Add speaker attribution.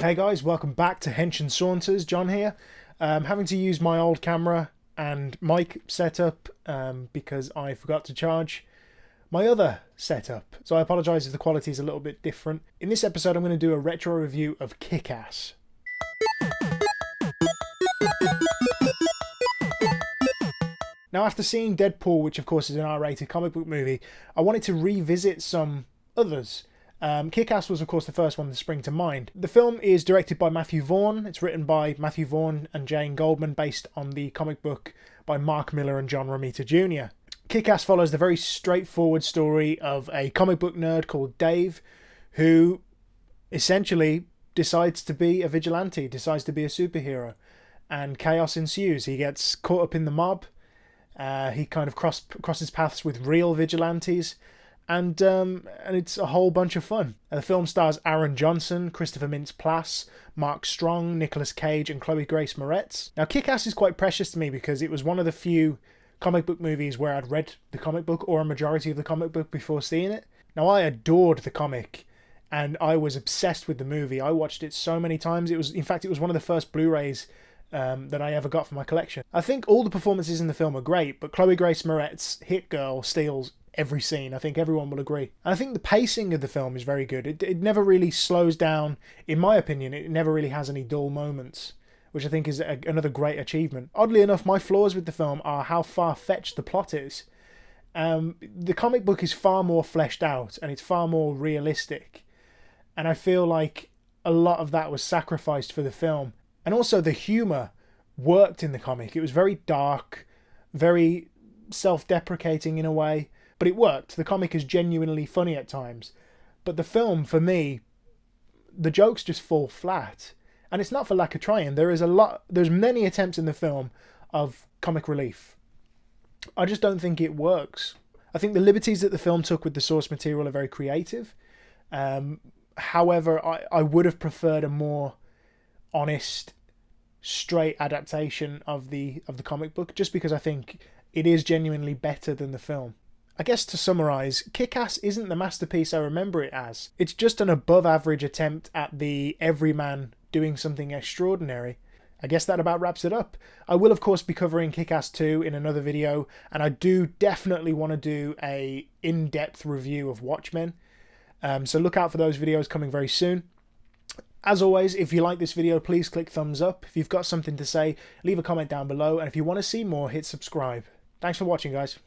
Speaker 1: Hey guys, welcome back to Hench and Saunters. John here. Having to use my old camera and mic setup because I forgot to charge my other setup. So I apologise if the quality is a little bit different. In this episode I'm going to do a retro review of Kick-Ass. Now, after seeing Deadpool, which of course is an R-rated comic book movie, I wanted to revisit some others. Kick-Ass was of course the first one to spring to mind. The film is directed by Matthew Vaughn. It's written by Matthew Vaughn and Jane Goldman, based on the comic book by Mark Millar and John Romita Jr. Kick-Ass follows the very straightforward story of a comic book nerd called Dave, who essentially decides to be a vigilante, decides to be a superhero, and chaos ensues. He gets caught up in the mob. He kind of crosses paths with real vigilantes, and it's a whole bunch of fun. The film stars Aaron Johnson, Christopher Mintz-Plasse, Mark Strong, Nicolas Cage, and Chloe Grace Moretz. Now, Kick-Ass is quite precious to me because it was one of the few comic book movies where I'd read the comic book or a majority of the comic book before seeing it. Now, I adored the comic, and I was obsessed with the movie. I watched it so many times. It was one of the first Blu-rays that I ever got for my collection. I think all the performances in the film are great, but Chloe Grace Moretz, Hit Girl, steals every scene. I think everyone will agree. And I think the pacing of the film is very good. It never really slows down. In my opinion, it never really has any dull moments, which I think is another great achievement. Oddly enough, my flaws with the film are how far-fetched the plot is. The comic book is far more fleshed out, and it's far more realistic. And I feel like a lot of that was sacrificed for the film. And also the humour worked in the comic. It was very dark, very self-deprecating in a way, but it worked. The comic is genuinely funny at times. But the film, for me, the jokes just fall flat. And it's not for lack of trying. There's many attempts in the film of comic relief. I just don't think it works. I think the liberties that the film took with the source material are very creative. However, I would have preferred a more honest, straight adaptation of the comic book, just because I think it is genuinely better than the film. I guess to summarise, Kick-Ass isn't the masterpiece I remember it as. It's just an above-average attempt at the everyman doing something extraordinary. I guess that about wraps it up. I will of course be covering Kick-Ass 2 in another video, and I do definitely want to do a in-depth review of Watchmen. So look out for those videos coming very soon. As always, if you like this video, please click thumbs up. If you've got something to say, leave a comment down below. And if you want to see more, hit subscribe. Thanks for watching, guys.